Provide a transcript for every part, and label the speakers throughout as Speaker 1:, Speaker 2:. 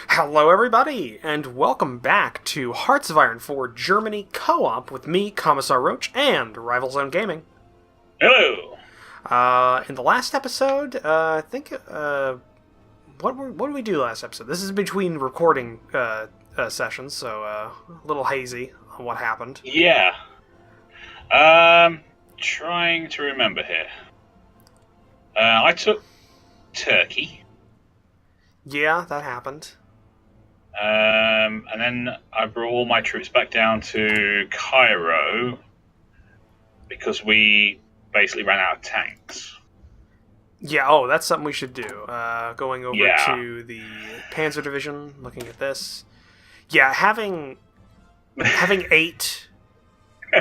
Speaker 1: Hello, everybody, and welcome back to Hearts of Iron 4 Germany Co-op with me, Commissar Roach, and Rival Zone Gaming.
Speaker 2: Hello.
Speaker 1: In the last episode, I think, what did we do last episode? This is between recording sessions, so a little hazy on what happened.
Speaker 2: Yeah. Trying to remember here. I took Turkey.
Speaker 1: Yeah, that happened.
Speaker 2: And then I brought all my troops back down to Cairo because we basically ran out of tanks.
Speaker 1: Yeah, oh, that's something we should do. Going over
Speaker 2: Yeah.
Speaker 1: to the Panzer Division, looking at this. Yeah, having 8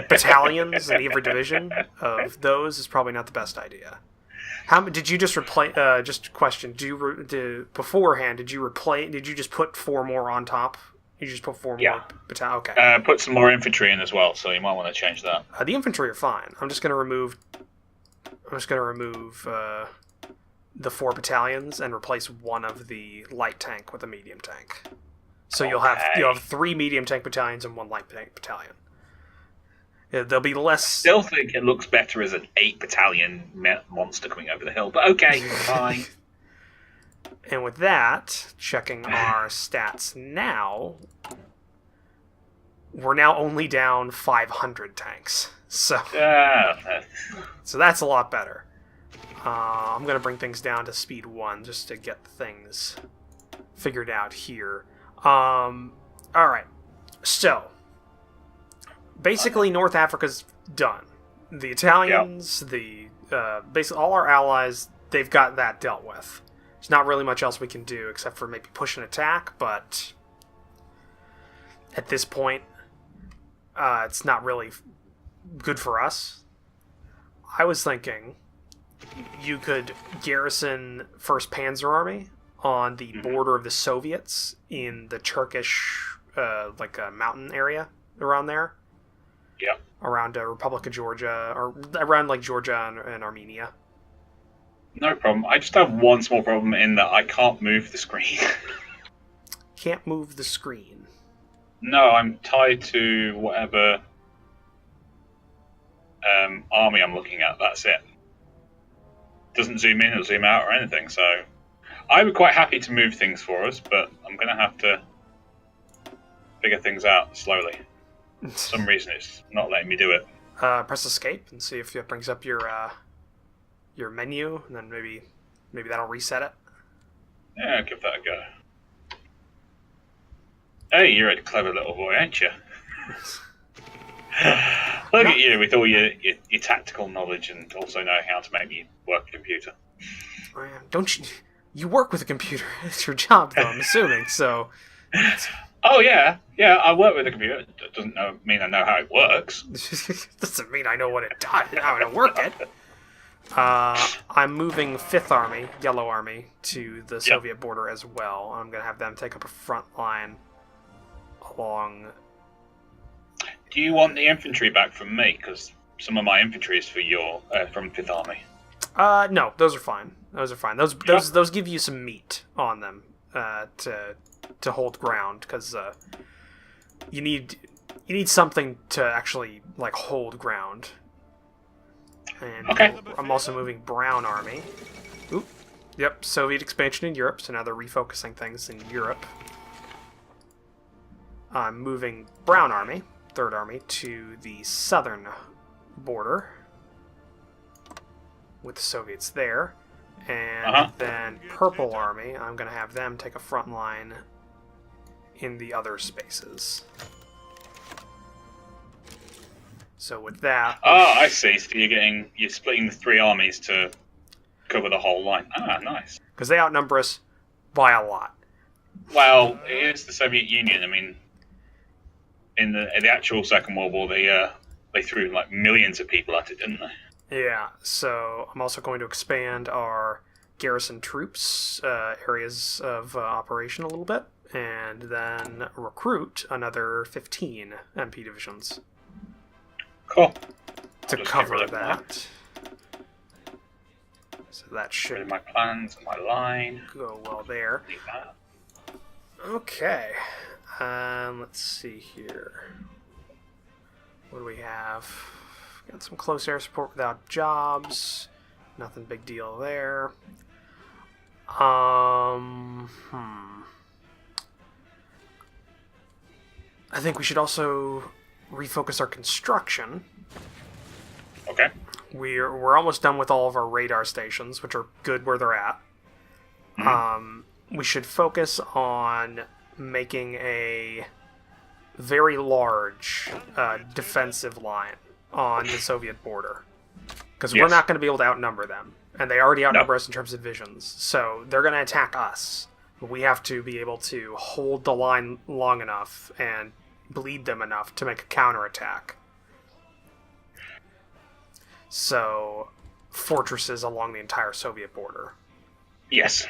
Speaker 1: battalions in every division of those is probably not the best idea. How did you just replace? Just a question. Beforehand? Did you replace? Did you just put 4 more on top? You just put 4 more battalion. Okay.
Speaker 2: Put some more infantry in as well, so you might want to change that.
Speaker 1: The infantry are fine. I'm just gonna remove the 4 battalions and replace one of the light tank with a medium tank. So you'll have 3 medium tank battalions and 1 light tank battalion. There'll be less.
Speaker 2: Still think it looks better as an 8 battalion monster coming over the hill, but okay, fine.
Speaker 1: And with that, checking our stats now, we're now only down 500 tanks. So that's a lot better. I'm going to bring things down to speed 1 just to get things figured out here. Alright, so basically North Africa's done. The Italians, basically all our allies, they've got that dealt with. There's not really much else we can do except for maybe push an attack, but at this point, it's not really good for us. I was thinking you could garrison 1st Panzer Army on the border of the Soviets in the Turkish, mountain area around there.
Speaker 2: Yeah.
Speaker 1: Around Republic of Georgia, or around Georgia and Armenia.
Speaker 2: No problem. I just have one small problem in that I can't move the screen.
Speaker 1: Can't move the screen.
Speaker 2: No, I'm tied to whatever army I'm looking at. That's it. Doesn't zoom in or zoom out or anything. So I would quite happy to move things for us, but I'm going to have to figure things out slowly. For some reason, it's not letting me do it.
Speaker 1: Press escape and see if it brings up your menu, and then maybe that'll reset it.
Speaker 2: Yeah, give that a go. Hey, you're a clever little boy, ain't you? Look at you with all your tactical knowledge and also know how to maybe work a computer.
Speaker 1: Don't you? You work with a computer. It's your job, though, I'm assuming, so...
Speaker 2: Oh, yeah, I work with a computer. It doesn't mean I know how it works.
Speaker 1: Doesn't mean I know what it does, how to work it. I'm moving 5th Army, Yellow Army, to the Soviet border as well. I'm going to have them take up a front line along...
Speaker 2: Do you want the infantry back from me? Because some of my infantry is from 5th Army.
Speaker 1: No, those are fine. Those give you some meat on them to hold ground, because you need something to actually hold ground. And
Speaker 2: okay.
Speaker 1: I'm also moving Brown Army. Oop. Yep, Soviet expansion in Europe, so now they're refocusing things in Europe. I'm moving Brown Army, 3rd Army, to the southern border with the Soviets there. And then Purple Army, I'm going to have them take a front line in the other spaces. So with that...
Speaker 2: Oh, I see. So you're splitting the 3 armies to cover the whole line. Ah, nice.
Speaker 1: Because they outnumber us by a lot.
Speaker 2: Well, it's the Soviet Union. I mean, in the actual Second World War, they threw millions of people at it, didn't they?
Speaker 1: Yeah, so I'm also going to expand our garrison troops areas of operation a little bit, and then recruit another 15 MP divisions.
Speaker 2: Cool.
Speaker 1: To cover that. So that should
Speaker 2: my plans and my line.
Speaker 1: go well there. Okay. Let's see here. What do we have? Got some close air support without jobs. Nothing big deal there. I think we should also refocus our construction.
Speaker 2: Okay.
Speaker 1: We're almost done with all of our radar stations, which are good where they're at. We should focus on making a very large defensive line on the Soviet border. Because we're not going to be able to outnumber them. And they already outnumber us in terms of divisions. So they're going to attack us. We have to be able to hold the line long enough and bleed them enough to make a counterattack. So, fortresses along the entire Soviet border.
Speaker 2: Yes.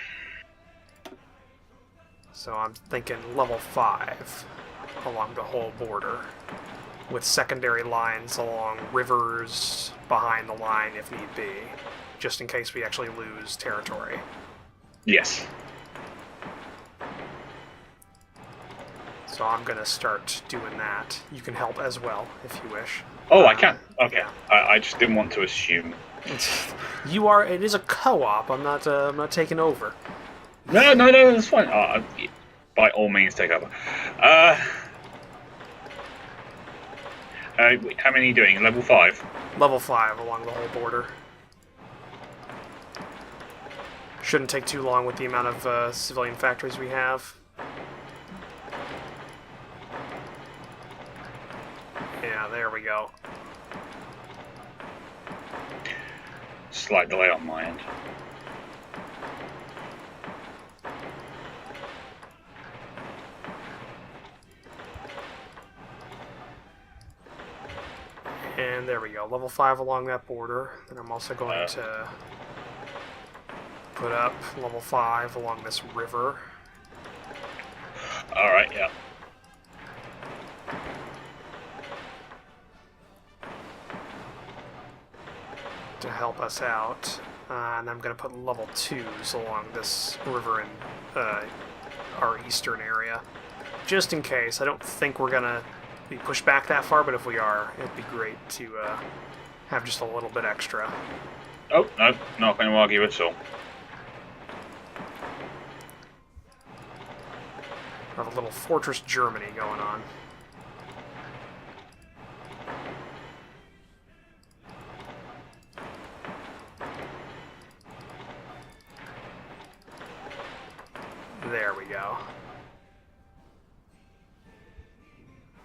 Speaker 1: So I'm thinking level 5 along the whole border, with secondary lines along rivers behind the line if need be, just in case we actually lose territory.
Speaker 2: Yes.
Speaker 1: So I'm going to start doing that. You can help as well, if you wish.
Speaker 2: Oh, I can. Okay.
Speaker 1: Yeah.
Speaker 2: I just didn't want to assume.
Speaker 1: It is a co-op. I'm not taking over.
Speaker 2: No, that's fine. By all means, take over. How many are you doing? Level 5?
Speaker 1: Level 5 along the whole border. Shouldn't take too long with the amount of civilian factories we have. Yeah, there we go.
Speaker 2: Slight delay on my end.
Speaker 1: And there we go, level 5 along that border. And I'm also going to put up level 5 along this river.
Speaker 2: Alright, yeah.
Speaker 1: To help us out. And I'm going to put level 2s along this river in our eastern area. Just in case. I don't think we're going to be pushed back that far, but if we are, it'd be great to have just a little bit extra.
Speaker 2: Oh, no, not going to argue at all.
Speaker 1: Have a little Fortress Germany going on. There we go.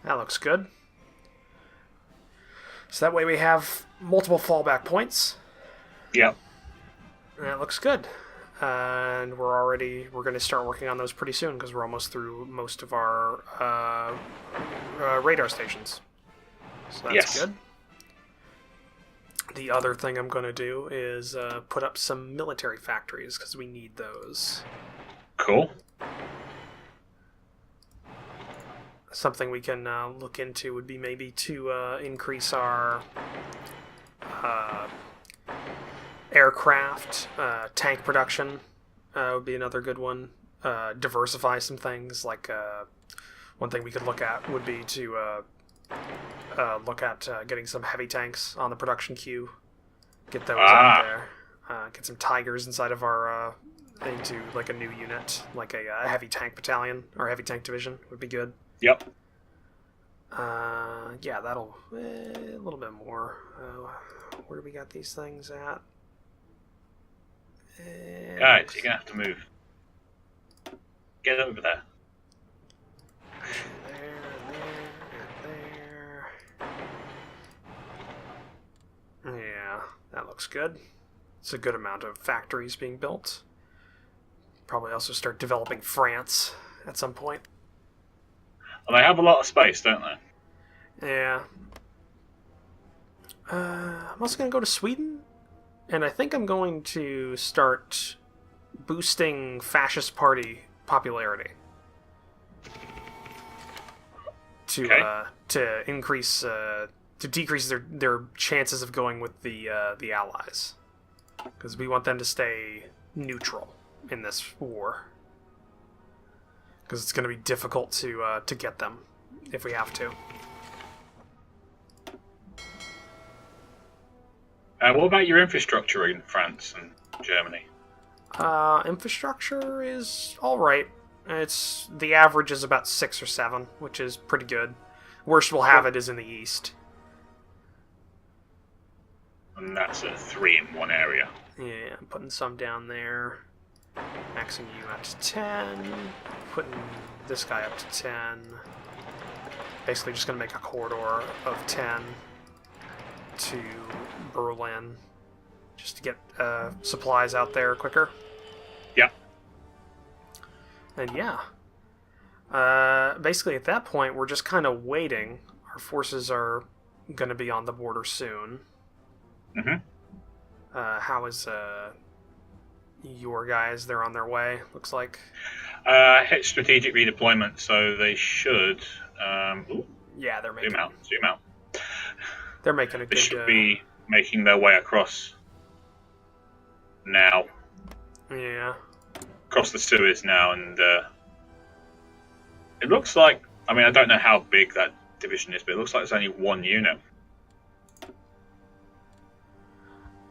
Speaker 1: That looks good. So that way we have multiple fallback points.
Speaker 2: Yep.
Speaker 1: That looks good. And we're going to start working on those pretty soon because we're almost through most of our radar stations. So that's good. The other thing I'm going to do is put up some military factories because we need those.
Speaker 2: Cool.
Speaker 1: Something we can look into would be maybe to increase our aircraft, tank production would be another good one. Diversify some things, like one thing we could look at would be to look at getting some heavy tanks on the production queue. Get those out there. Get some Tigers inside of our into like a new unit, like a heavy tank battalion or heavy tank division would be good.
Speaker 2: Yep.
Speaker 1: Yeah, that'll a little bit more. Where do we got these things at?
Speaker 2: Guys, you're gonna have to move. Get over there.
Speaker 1: There. Yeah, that looks good. It's a good amount of factories being built. Probably also start developing France at some point.
Speaker 2: Well, they have a lot of space, don't they?
Speaker 1: Yeah. I'm also going to go to Sweden, and I think I'm going to start boosting Fascist Party popularity to increase to decrease their chances of going with the Allies, because we want them to stay neutral in this war. because it's going to be difficult to get them if we have to.
Speaker 2: What about your infrastructure in France and Germany?
Speaker 1: Infrastructure is all right. The average is about 6 or 7, which is pretty good. Worst we'll have it is in the east.
Speaker 2: And that's a 3 in one area.
Speaker 1: Yeah, I'm putting some down there. Maxing you up to 10. Putting this guy up to 10. Basically just going to make a corridor of 10 to Berlin. Just to get supplies out there quicker.
Speaker 2: Yeah.
Speaker 1: And yeah. Basically at that point, we're just kind of waiting. Our forces are going to be on the border soon.
Speaker 2: Mm-hmm.
Speaker 1: How is your guys? They're on their way, looks like.
Speaker 2: Hit strategic redeployment, so they should.
Speaker 1: Yeah, they're making.
Speaker 2: Zoom out.
Speaker 1: They're making a good.
Speaker 2: They should be making their way across now.
Speaker 1: Yeah.
Speaker 2: Across the Suez now, and it looks like. I mean, I don't know how big that division is, but it looks like there's only one unit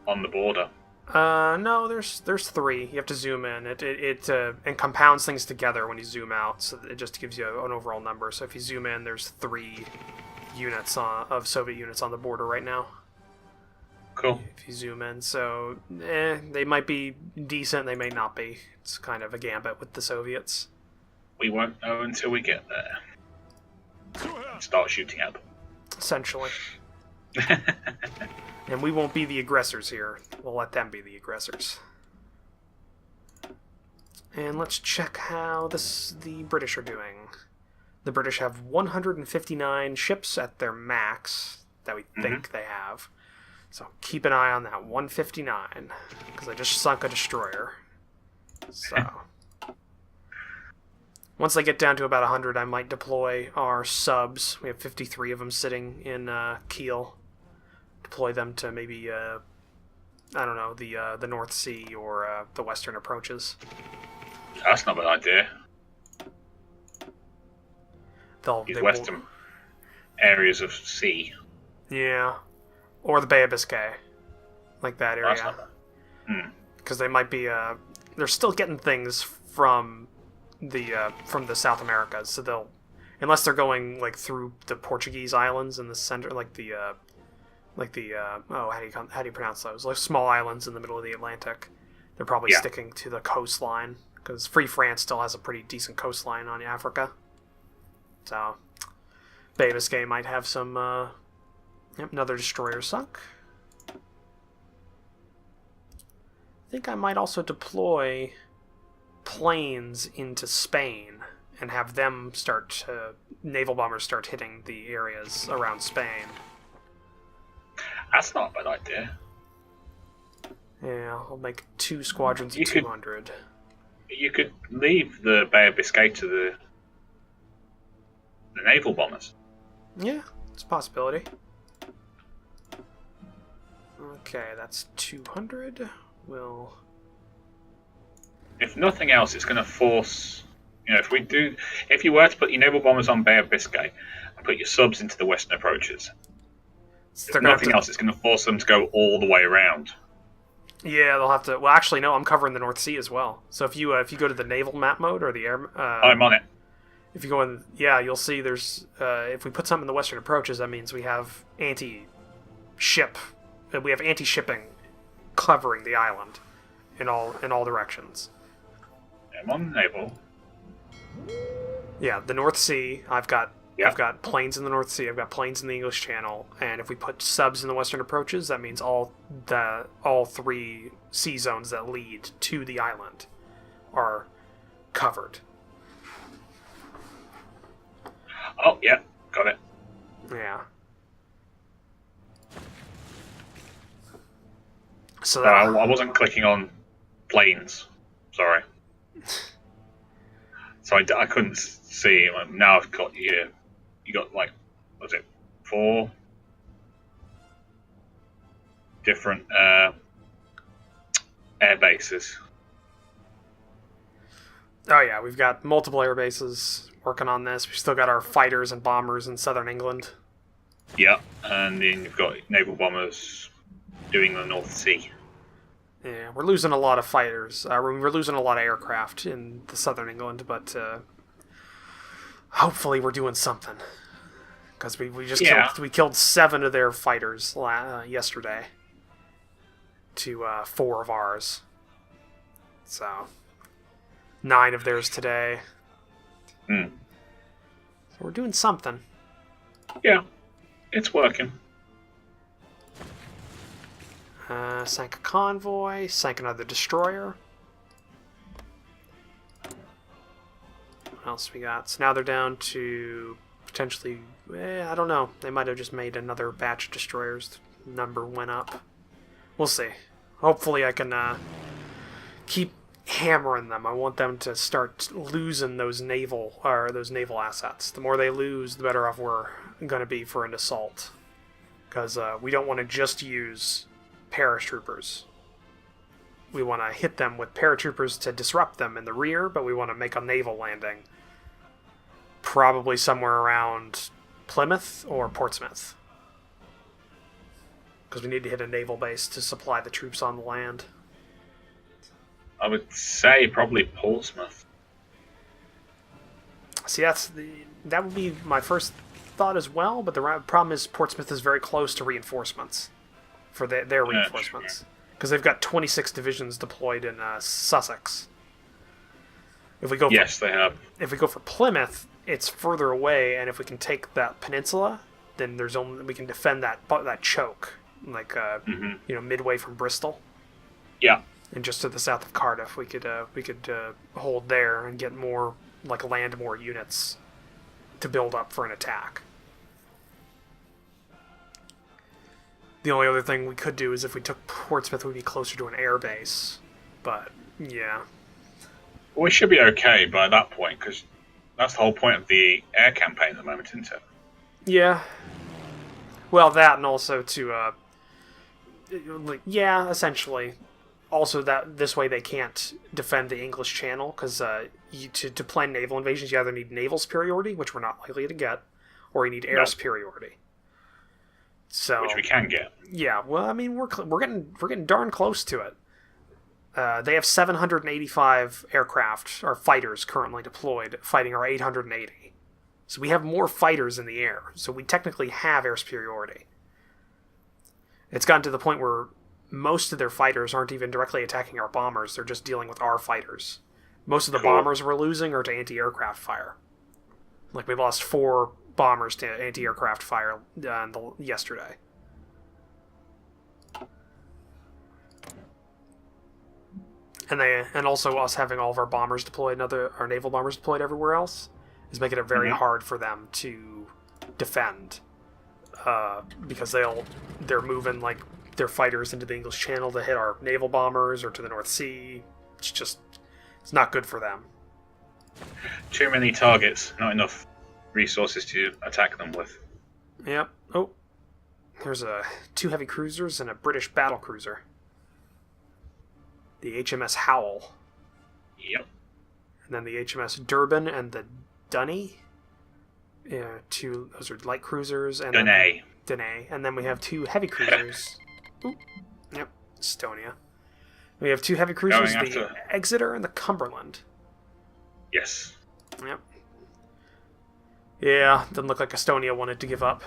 Speaker 2: on the border.
Speaker 1: No, there's 3. You have to zoom in. It and compounds things together when you zoom out, so it just gives you an overall number. So if you zoom in, there's 3 units of Soviet units on the border right now.
Speaker 2: Cool.
Speaker 1: If you zoom in, so they might be decent, they may not be. It's kind of a gambit with the Soviets.
Speaker 2: We won't know until we get there. Start shooting at them.
Speaker 1: Essentially. And we won't be the aggressors here. We'll let them be the aggressors. And let's check how the British are doing. The British have 159 ships at their max that we think they have. So keep an eye on that 159, because I just sunk a destroyer. So once I get down to about 100, I might deploy our subs. We have 53 of them sitting in Kiel. Deploy them to maybe, I don't know, the North Sea or the western approaches.
Speaker 2: That's not a bad idea.
Speaker 1: These
Speaker 2: western areas of sea.
Speaker 1: Yeah. Or the Bay of Biscay. Like that area.
Speaker 2: That's not bad.
Speaker 1: Because they might be, they're still getting things from the South Americas, so they'll, unless they're going, like, through the Portuguese islands in the center, how do you pronounce those? Like small islands in the middle of the Atlantic. They're probably sticking to the coastline, because Free France still has a pretty decent coastline on Africa. So, Bay of Biscay might have some, another destroyer sunk. I think I might also planes into Spain and have them naval bombers start hitting the areas around Spain.
Speaker 2: That's not a bad idea.
Speaker 1: Yeah, I'll make 2 squadrons of 200.
Speaker 2: You could leave the Bay of Biscay to the naval bombers.
Speaker 1: Yeah, it's a possibility. Okay, that's 200.
Speaker 2: If nothing else, it's going to force. If you were to put your naval bombers on Bay of Biscay and put your subs into the western approaches, if nothing else, it's going to force them to go all the way around.
Speaker 1: Yeah, they'll have to. Well, actually, no. I'm covering the North Sea as well. So if you go to the naval map mode or the air,
Speaker 2: I'm on it.
Speaker 1: If you go in, you'll see there's. If we put something in the western approaches, that means we have anti-ship. We have anti-shipping covering the island in all directions.
Speaker 2: I'm on the naval.
Speaker 1: Yeah, the North Sea. I've got planes in the North Sea. I've got planes in the English Channel, and if we put subs in the western approaches, that means all 3 sea zones that lead to the island are covered.
Speaker 2: Oh yeah, got it.
Speaker 1: Yeah. So
Speaker 2: I wasn't clicking on planes. Sorry. So I couldn't see. Now I've got you. You got like, was it 4 different air bases?
Speaker 1: Oh yeah, we've got multiple air bases working on this. We've still got our fighters and bombers in southern England.
Speaker 2: Yeah, and then you've got naval bombers doing the North Sea.
Speaker 1: Yeah, we're losing a lot of fighters. We're losing a lot of aircraft in the southern England, but hopefully we're doing something. Because we killed 7 of their fighters yesterday to 4 of ours. So 9 of theirs today.
Speaker 2: So
Speaker 1: we're doing something.
Speaker 2: Yeah, it's working.
Speaker 1: Sank a convoy, sank another destroyer. What else we got? So now they're down to potentially, I don't know. They might have just made another batch of destroyers. The number went up. We'll see. Hopefully I can keep hammering them. I want them to start losing those naval assets. The more they lose, the better off we're going to be for an assault. Because we don't want to just use paratroopers. We want to hit them with paratroopers to disrupt them in the rear, but we want to make a naval landing. Probably somewhere around Plymouth or Portsmouth. Because we need to hit a naval base to supply the troops on the land.
Speaker 2: I would say probably Portsmouth.
Speaker 1: See, that would be my first thought as well, but the problem is Portsmouth is very close to reinforcements. For their reinforcements. Because they've got 26 divisions deployed in Sussex. They have. If we go for Plymouth, it's further away, and if we can take that peninsula, then we can defend that choke, like midway from Bristol.
Speaker 2: Yeah.
Speaker 1: And just to the south of Cardiff, we could hold there and get more land more units to build up for an attack. The only other thing we could do is if we took Portsmouth, we'd be closer to an air base. But, yeah.
Speaker 2: Well, we should be okay by that point, because that's the whole point of the air campaign at the moment, isn't it?
Speaker 1: Yeah. Well, that and also to, essentially. Also, that this way they can't defend the English Channel, because to plan naval invasions, you either need naval superiority, which we're not likely to get, or you need air superiority. So,
Speaker 2: which we can get.
Speaker 1: Yeah, well, I mean, we're getting darn close to it. They have 785 aircraft or fighters currently deployed, fighting our 880. So we have more fighters in the air. So we technically have air superiority. It's gotten to the point where most of their fighters aren't even directly attacking our bombers; they're just dealing with our fighters. Most of the bombers we're losing are to anti-aircraft fire. Like we lost 4 bombers to anti-aircraft fire yesterday. And also us having all of our bombers deployed and our naval bombers deployed everywhere else is making it very hard for them to defend. Because they're moving their fighters into the English Channel to hit our naval bombers or to the North Sea. It's not good for them.
Speaker 2: Too many targets, not enough resources to attack them with.
Speaker 1: Yep. Oh, there's 2 heavy cruisers and a British battle cruiser. The HMS Howell.
Speaker 2: Yep.
Speaker 1: And then the HMS Durban and the Dunny. Yeah, those are light cruisers. And
Speaker 2: Dunay.
Speaker 1: And then we have 2 heavy cruisers. Ooh. Yep, Estonia. We have 2 heavy cruisers, the Exeter and the Cumberland.
Speaker 2: Yes.
Speaker 1: Yep. Yeah, doesn't look like Estonia wanted to give up.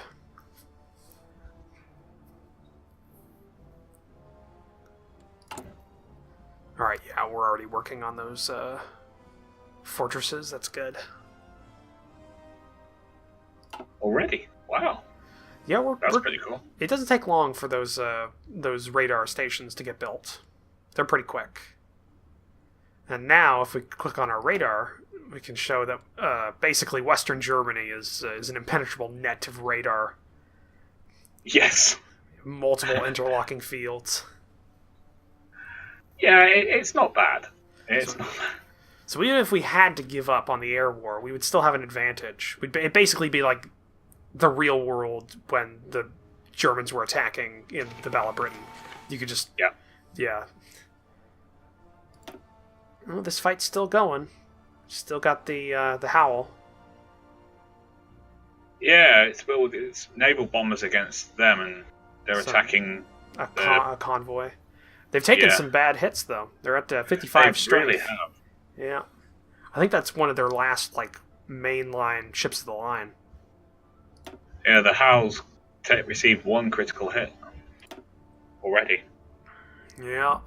Speaker 1: Alright, yeah, we're already working on those fortresses. That's good.
Speaker 2: Already? Wow.
Speaker 1: Yeah,
Speaker 2: that's pretty cool.
Speaker 1: It doesn't take long for those radar stations to get built. They're pretty quick. And now, if we click on our radar, we can show that basically Western Germany is an impenetrable net of radar.
Speaker 2: Yes.
Speaker 1: Multiple interlocking fields.
Speaker 2: Yeah, it's not bad. It's not bad.
Speaker 1: So even if we had to give up on the air war, we would still have an advantage. It'd basically be like the real world when the Germans were attacking in the Battle of Britain. You could just... Yeah. Well, this fight's still going. Still got the Howl.
Speaker 2: Yeah, it's naval bombers against them, and they're attacking
Speaker 1: a convoy. They've taken some bad hits, though. They're at 55 strength.
Speaker 2: Really have.
Speaker 1: Yeah. I think that's one of their last, mainline ships of the line.
Speaker 2: Yeah, the Howls received 1 critical hit already.
Speaker 1: Yeah.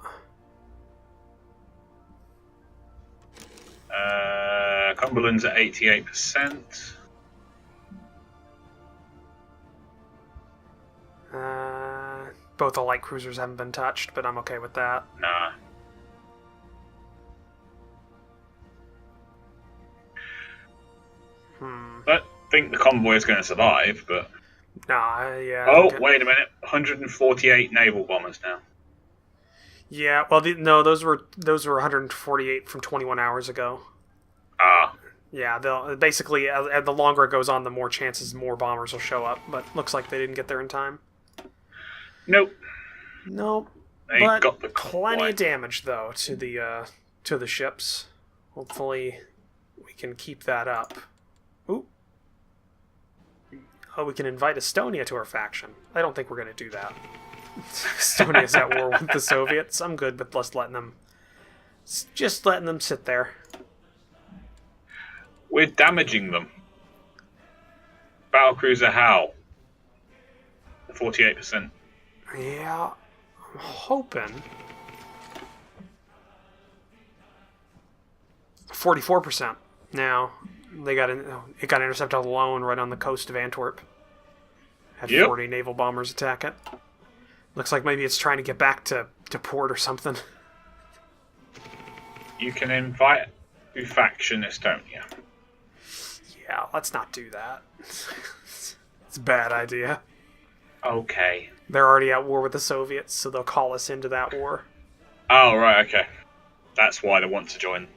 Speaker 2: Cumberland's at 88%.
Speaker 1: Both the light cruisers haven't been touched, but I'm okay with that.
Speaker 2: Nah. I think the convoy is going to survive, but...
Speaker 1: Nah, yeah.
Speaker 2: Oh, wait a minute. 148 naval bombers now.
Speaker 1: Yeah, well, no, those were 148 from 21 hours ago.
Speaker 2: Ah.
Speaker 1: Yeah, they'll basically, the longer it goes on, the more chances more bombers will show up, but looks like they didn't get there in time.
Speaker 2: Nope.
Speaker 1: They got the plenty of damage, though, to the ships. Hopefully we can keep that up. Ooh. Oh, we can invite Estonia to our faction. I don't think we're going to do that. Estonia's at war with the Soviets. I'm good with just letting them sit there.
Speaker 2: We're damaging them. Battlecruiser Howl. 48%.
Speaker 1: Yeah, I'm hoping. 44%. Now, it got intercepted alone right on the coast of Antwerp. Had 40 naval bombers attack it. Looks like maybe it's trying to get back to port or something.
Speaker 2: You can invite to faction Estonia.
Speaker 1: Yeah, let's not do that. It's a bad idea.
Speaker 2: Okay.
Speaker 1: They're already at war with the Soviets, so they'll call us into that war.
Speaker 2: Oh, right, okay. That's why they want to join.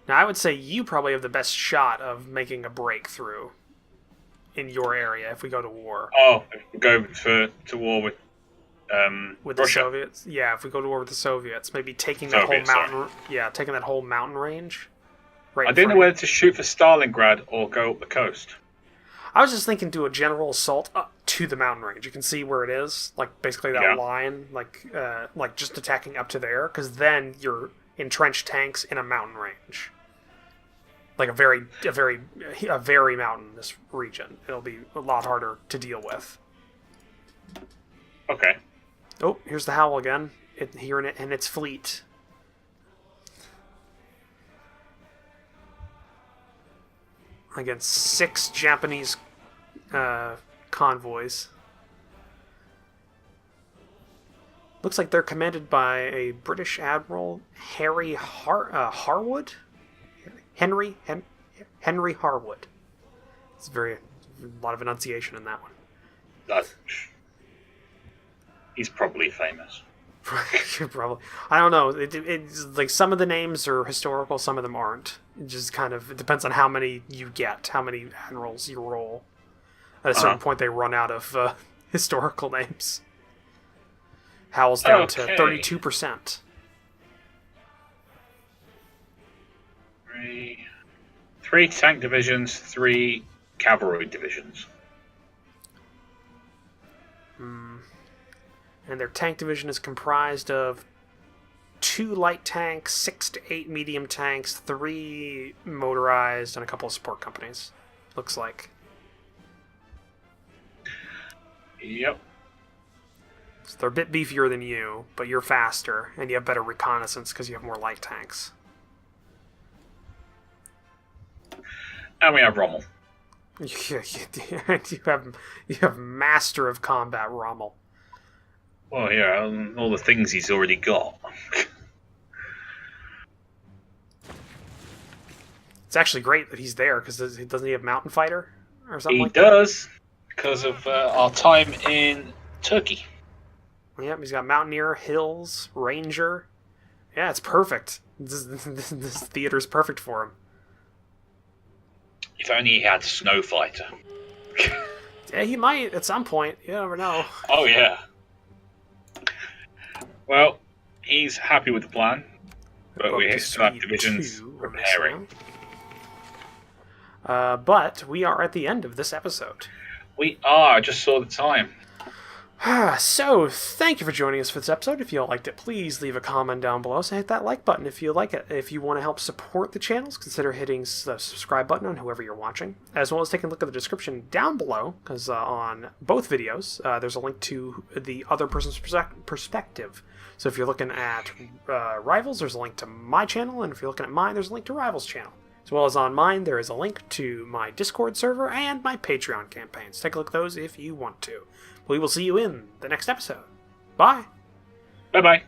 Speaker 1: Now, I would say you probably have the best shot of making a breakthrough in your area if we go to war.
Speaker 2: Oh, go to war with
Speaker 1: Russia.
Speaker 2: The
Speaker 1: Soviets? Yeah, if we go to war with the Soviets, maybe taking that whole mountain. Yeah, taking that whole mountain range. Right.
Speaker 2: I didn't know whether to shoot for Stalingrad or go up the coast.
Speaker 1: I was just thinking do a general assault up to the mountain range. You can see where it is, basically that line, just attacking up to there, because then you're entrenched tanks in a mountain range, a very mountainous region. It'll be a lot harder to deal with.
Speaker 2: Okay.
Speaker 1: Oh, here's the Howl again. Here in its fleet. Against 6 Japanese convoys. Looks like they're commanded by a British Admiral, Harwood? Henry Harwood. It's a lot of enunciation in that one.
Speaker 2: He's probably famous.
Speaker 1: Probably. I don't know. It's some of the names are historical, some of them aren't. It just it depends on how many you get, how many admirals you roll. At a certain point, they run out of historical names. Howl's down to 32%.
Speaker 2: 3 tank divisions, 3 cavalry divisions.
Speaker 1: And their tank division is comprised of 2 light tanks, 6 to 8 medium tanks, 3 motorized, and a couple of support companies. Looks like.
Speaker 2: Yep.
Speaker 1: So they're a bit beefier than you, but you're faster, and you have better reconnaissance because you have more light tanks.
Speaker 2: And we have Rommel.
Speaker 1: you have Master of Combat Rommel.
Speaker 2: Well, yeah, all the things he's already got.
Speaker 1: It's actually great that he's there, because doesn't he have Mountain Fighter or something
Speaker 2: He does, because of our time in Turkey.
Speaker 1: Yep, he's got Mountaineer, Hills, Ranger. Yeah, it's perfect. This theater's perfect for him.
Speaker 2: If only he had Snow Fighter.
Speaker 1: Yeah, he might at some point. You never know.
Speaker 2: Oh, yeah. Well, he's happy with the plan, but we still have divisions repairing.
Speaker 1: But we are at the end of this episode.
Speaker 2: We are. I just saw the time.
Speaker 1: So, thank you for joining us for this episode. If you liked it, please leave a comment down below. So hit that like button if you like it. If you want to help support the channels, consider hitting the subscribe button on whoever you're watching, as well as taking a look at the description down below, because on both videos, there's a link to the other person's perspective. So if you're looking at Rivals, there's a link to my channel, and if you're looking at mine, there's a link to Rivals' channel. As well as on mine, there is a link to my Discord server and my Patreon campaigns. Take a look at those if you want to. We will see you in the next episode. Bye.
Speaker 2: Bye-bye.